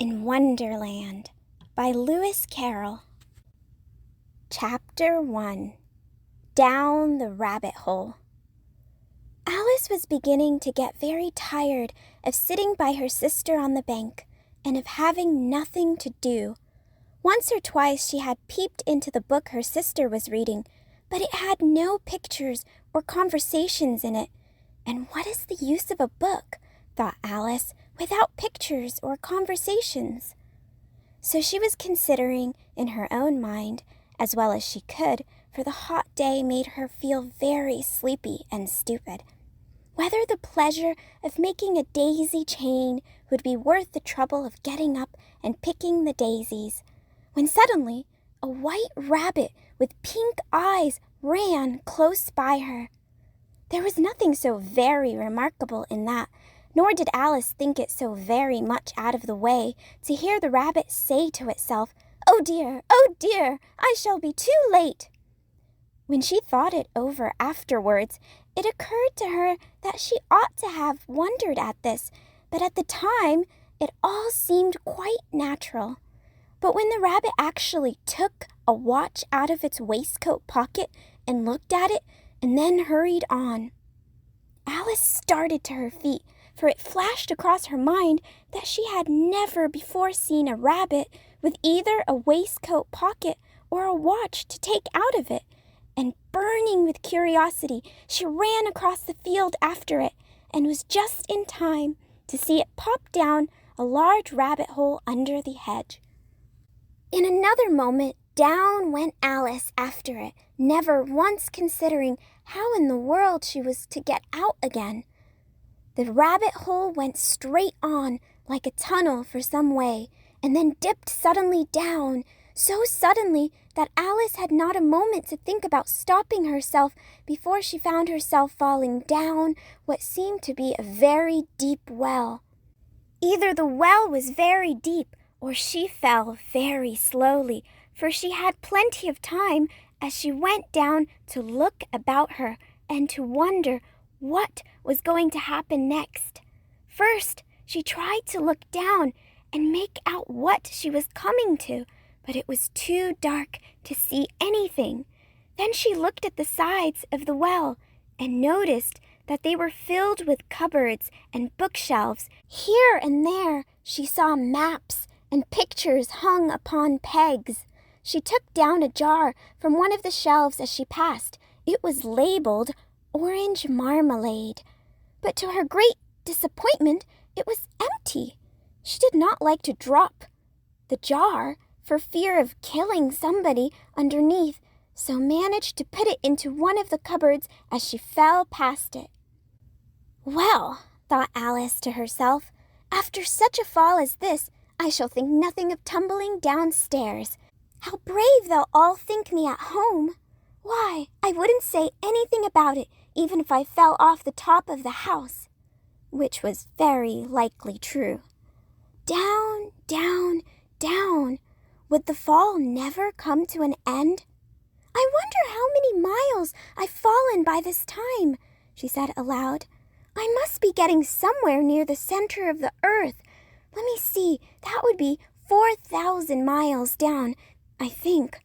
in Wonderland by Lewis Carroll. Chapter 1. Down the Rabbit Hole. Alice was beginning to get very tired of sitting by her sister on the bank and of having nothing to do. Once or twice she had peeped into the book her sister was reading, but it had no pictures or conversations in it. And what is the use of a book, thought Alice, without pictures or conversations? So she was considering in her own mind, as well as she could, for the hot day made her feel very sleepy and stupid, whether the pleasure of making a daisy chain would be worth the trouble of getting up and picking the daisies, when suddenly a white rabbit with pink eyes ran close by her. There was nothing so very remarkable in that, nor did Alice think it so very much out of the way to hear the rabbit say to itself, oh dear, I shall be too late." When she thought it over afterwards, it occurred to her that she ought to have wondered at this, but at the time it all seemed quite natural. But when the rabbit actually took a watch out of its waistcoat pocket and looked at it, and then hurried on, Alice started to her feet, for it flashed across her mind that she had never before seen a rabbit with either a waistcoat pocket or a watch to take out of it, and burning with curiosity, she ran across the field after it, and was just in time to see it pop down a large rabbit hole under the hedge. In another moment, down went Alice after it, never once considering how in the world she was to get out again. The rabbit hole went straight on, like a tunnel for some way, and then dipped suddenly down, so suddenly that Alice had not a moment to think about stopping herself before she found herself falling down what seemed to be a very deep well. Either the well was very deep, or she fell very slowly, for she had plenty of time as she went down to look about her and to wonder what was going to happen next. First, she tried to look down and make out what she was coming to, but it was too dark to see anything. Then she looked at the sides of the well and noticed that they were filled with cupboards and bookshelves. Here and there she saw maps and pictures hung upon pegs. She took down a jar from one of the shelves as she passed. It was labeled orange marmalade, but to her great disappointment, it was empty. She did not like to drop the jar for fear of killing somebody underneath, so managed to put it into one of the cupboards as she fell past it. Well, thought Alice to herself, after such a fall as this, I shall think nothing of tumbling downstairs. How brave they'll all think me at home! Why, I wouldn't say anything about it, even if I fell off the top of the house, which was very likely true. Down, down, down. Would the fall never come to an end? I wonder how many miles I've fallen by this time, she said aloud. I must be getting somewhere near the center of the earth. Let me see, that would be 4,000 miles down, I think.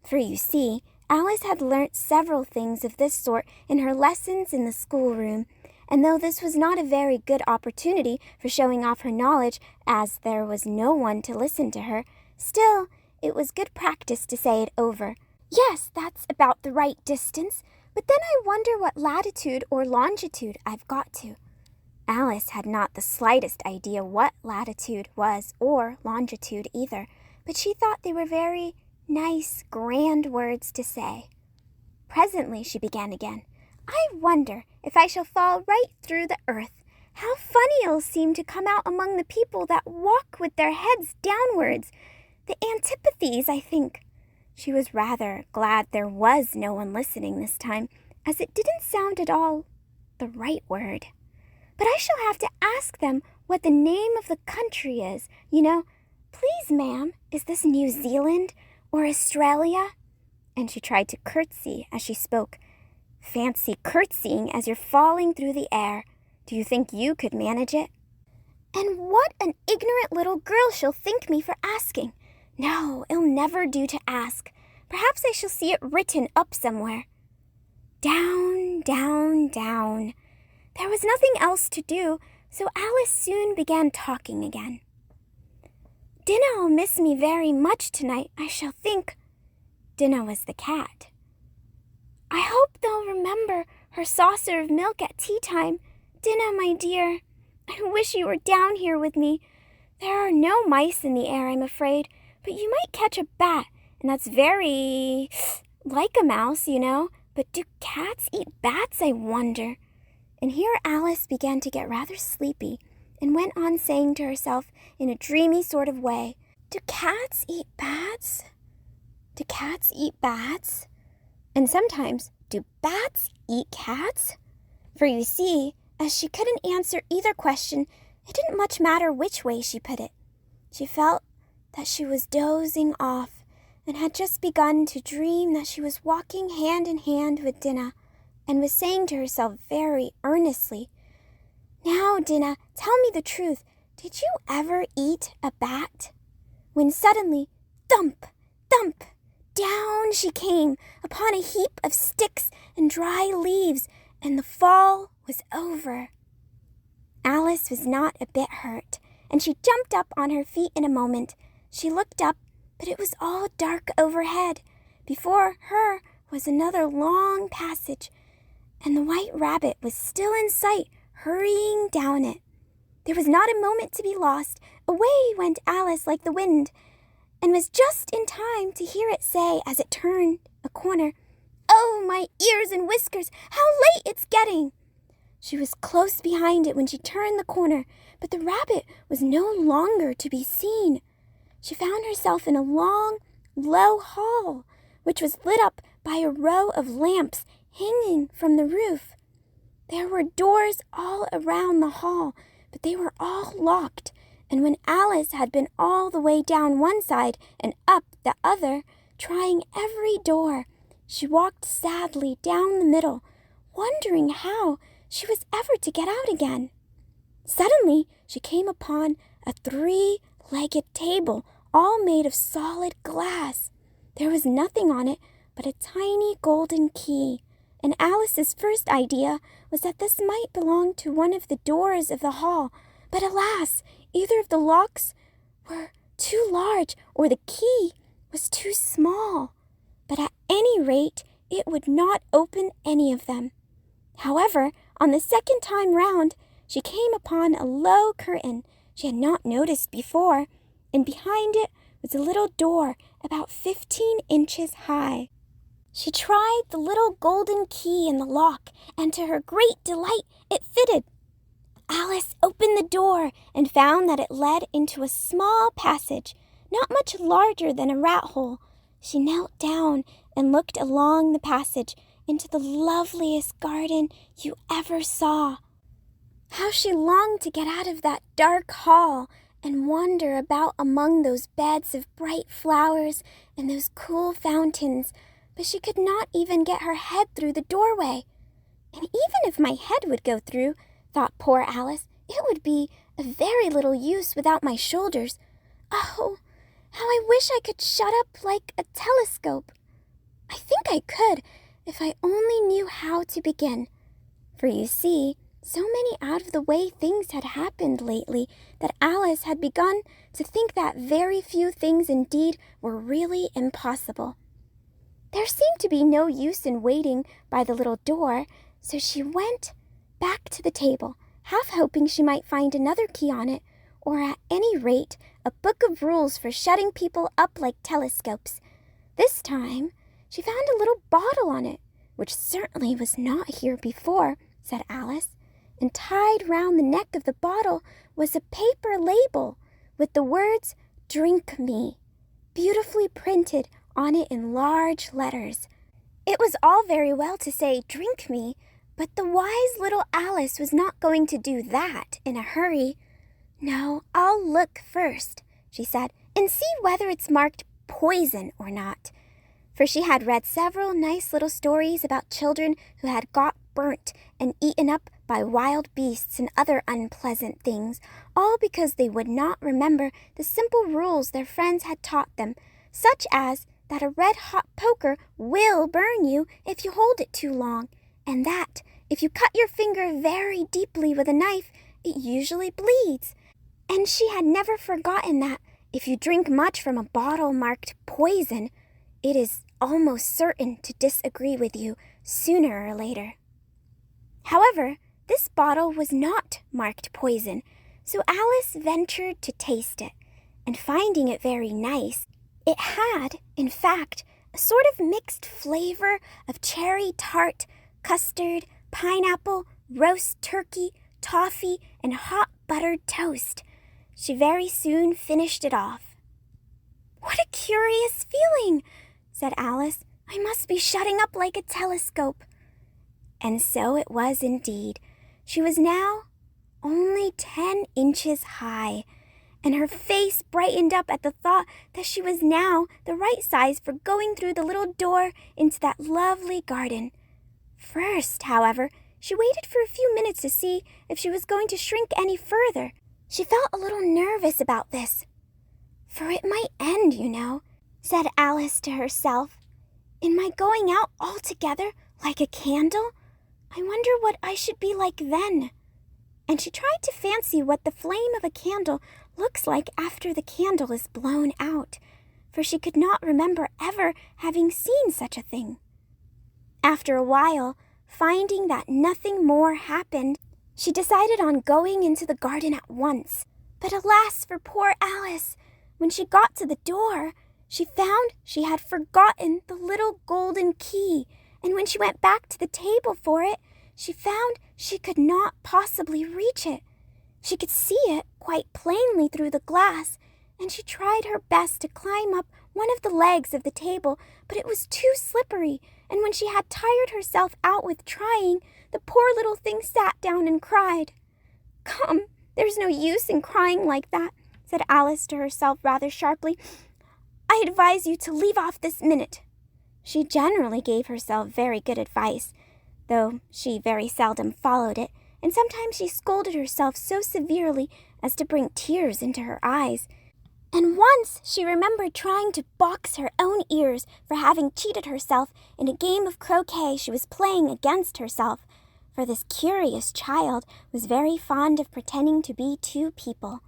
For you see, Alice had learnt several things of this sort in her lessons in the schoolroom, and though this was not a very good opportunity for showing off her knowledge, as there was no one to listen to her, still, it was good practice to say it over. Yes, that's about the right distance, but then I wonder what latitude or longitude I've got to. Alice had not the slightest idea what latitude was or longitude either, but she thought they were very nice, grand words to say. Presently she began again. I wonder if I shall fall right through the earth. How funny it'll seem to come out among the people that walk with their heads downwards. The antipathies, I think. She was rather glad there was no one listening this time, as it didn't sound at all the right word. But I shall have to ask them what the name of the country is. You know, please, ma'am, is this New Zealand or Australia? And she tried to curtsy as she spoke. Fancy curtsying as you're falling through the air. Do you think you could manage it? And what an ignorant little girl she'll think me for asking. No, it'll never do to ask. Perhaps I shall see it written up somewhere. Down, down, down. There was nothing else to do, so Alice soon began talking again. Dinah'll miss me very much tonight, I shall think. Dinah was the cat. I hope they'll remember her saucer of milk at tea time. Dinah, my dear, I wish you were down here with me. There are no mice in the air, I'm afraid, but you might catch a bat, and that's very like a mouse, you know. But do cats eat bats, I wonder? And here Alice began to get rather sleepy and went on saying to herself in a dreamy sort of way, Do cats eat bats? Do cats eat bats? And sometimes, do bats eat cats? For you see, as she couldn't answer either question, it didn't much matter which way she put it. She felt that she was dozing off and had just begun to dream that she was walking hand in hand with Dinah and was saying to herself very earnestly, Now, Dinah, tell me the truth. Did you ever eat a bat? When suddenly, thump, thump, down she came upon a heap of sticks and dry leaves, and the fall was over. Alice was not a bit hurt, and she jumped up on her feet in a moment. She looked up, but it was all dark overhead. Before her was another long passage, and the white rabbit was still in sight, hurrying down it. There was not a moment to be lost. Away went Alice like the wind, and was just in time to hear it say as it turned a corner, Oh, my ears and whiskers, how late it's getting! She was close behind it when she turned the corner, but the rabbit was no longer to be seen. She found herself in a long, low hall, which was lit up by a row of lamps hanging from the roof. There were doors all around the hall, but they were all locked, and when Alice had been all the way down one side and up the other, trying every door, she walked sadly down the middle, wondering how she was ever to get out again. Suddenly, she came upon a three-legged table, all made of solid glass. There was nothing on it but a tiny golden key, and Alice's first idea was that this might belong to one of the doors of the hall. But alas, either of the locks were too large or the key was too small. But at any rate, it would not open any of them. However, on the second time round, she came upon a low curtain she had not noticed before, and behind it was a little door about 15 inches high. She tried the little golden key in the lock, and to her great delight, it fitted. Alice opened the door and found that it led into a small passage, not much larger than a rat hole. She knelt down and looked along the passage into the loveliest garden you ever saw. How she longed to get out of that dark hall and wander about among those beds of bright flowers and those cool fountains, but she could not even get her head through the doorway. And even if my head would go through, thought poor Alice, it would be of very little use without my shoulders. Oh, how I wish I could shut up like a telescope. I think I could, if I only knew how to begin. For you see, so many out-of-the-way things had happened lately that Alice had begun to think that very few things indeed were really impossible. There seemed to be no use in waiting by the little door, so she went back to the table, half hoping she might find another key on it, or at any rate a book of rules for shutting people up like telescopes. This time she found a little bottle on it, which certainly was not here before, said Alice, and tied round the neck of the bottle was a paper label with the words, Drink Me, beautifully printed on it in large letters. It was all very well to say, Drink me, but the wise little Alice was not going to do that in a hurry. No, I'll look first, she said, and see whether it's marked poison or not. For she had read several nice little stories about children who had got burnt and eaten up by wild beasts and other unpleasant things, all because they would not remember the simple rules their friends had taught them, such as that a red-hot poker will burn you if you hold it too long, and that if you cut your finger very deeply with a knife, it usually bleeds. And she had never forgotten that if you drink much from a bottle marked poison, it is almost certain to disagree with you sooner or later. However, this bottle was not marked poison, so Alice ventured to taste it, and finding it very nice, it had, in fact, a sort of mixed flavor of cherry tart, custard, pineapple, roast turkey, toffee, and hot buttered toast. She very soon finished it off. "What a curious feeling," said Alice. "I must be shutting up like a telescope." And so it was indeed. She was now only 10 inches high, and her face brightened up at the thought that she was now the right size for going through the little door into that lovely garden. First, however, she waited for a few minutes to see if she was going to shrink any further. She felt a little nervous about this. "For it might end, you know," said Alice to herself, "in my going out altogether like a candle. I wonder what I should be like then." And she tried to fancy what the flame of a candle looks like after the candle is blown out, for she could not remember ever having seen such a thing. After a while, finding that nothing more happened, she decided on going into the garden at once. But alas for poor Alice! When she got to the door, she found she had forgotten the little golden key, and when she went back to the table for it, she found she could not possibly reach it. She could see it quite plainly through the glass, and she tried her best to climb up one of the legs of the table, but it was too slippery, and when she had tired herself out with trying, the poor little thing sat down and cried. "Come, there's no use in crying like that," said Alice to herself rather sharply. "I advise you to leave off this minute." She generally gave herself very good advice, though she very seldom followed it, and sometimes she scolded herself so severely as to bring tears into her eyes. And once she remembered trying to box her own ears for having cheated herself in a game of croquet she was playing against herself, for this curious child was very fond of pretending to be two people.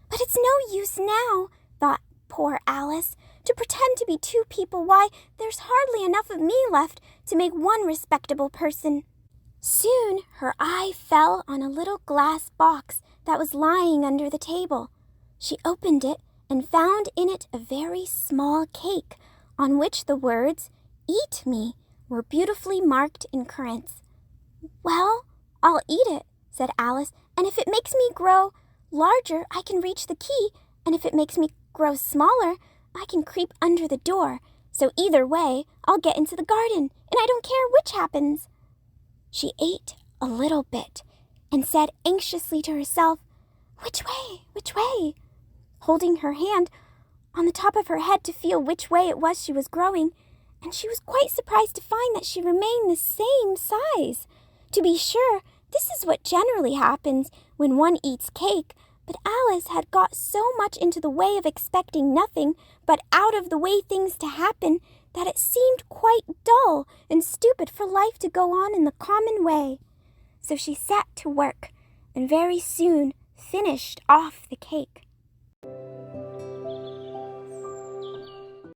"But it's no use now," thought poor Alice, "to pretend to be two people. Why, there's hardly enough of me left to make one respectable person." Soon her eye fell on a little glass box that was lying under the table. She opened it and found in it a very small cake, on which the words, "Eat me," were beautifully marked in currants. "Well, I'll eat it," said Alice, "and if it makes me grow larger, I can reach the key, and if it makes me grow smaller, I can creep under the door. So either way, I'll get into the garden, and I don't care which happens." She ate a little bit and said anxiously to herself, "Which way? Which way?" holding her hand on the top of her head to feel which way it was she was growing, and she was quite surprised to find that she remained the same size. To be sure, this is what generally happens when one eats cake, but Alice had got so much into the way of expecting nothing but out-of-the-way things to happen that it seemed quite dull and stupid for life to go on in the common way. So she set to work, and very soon finished off the cake.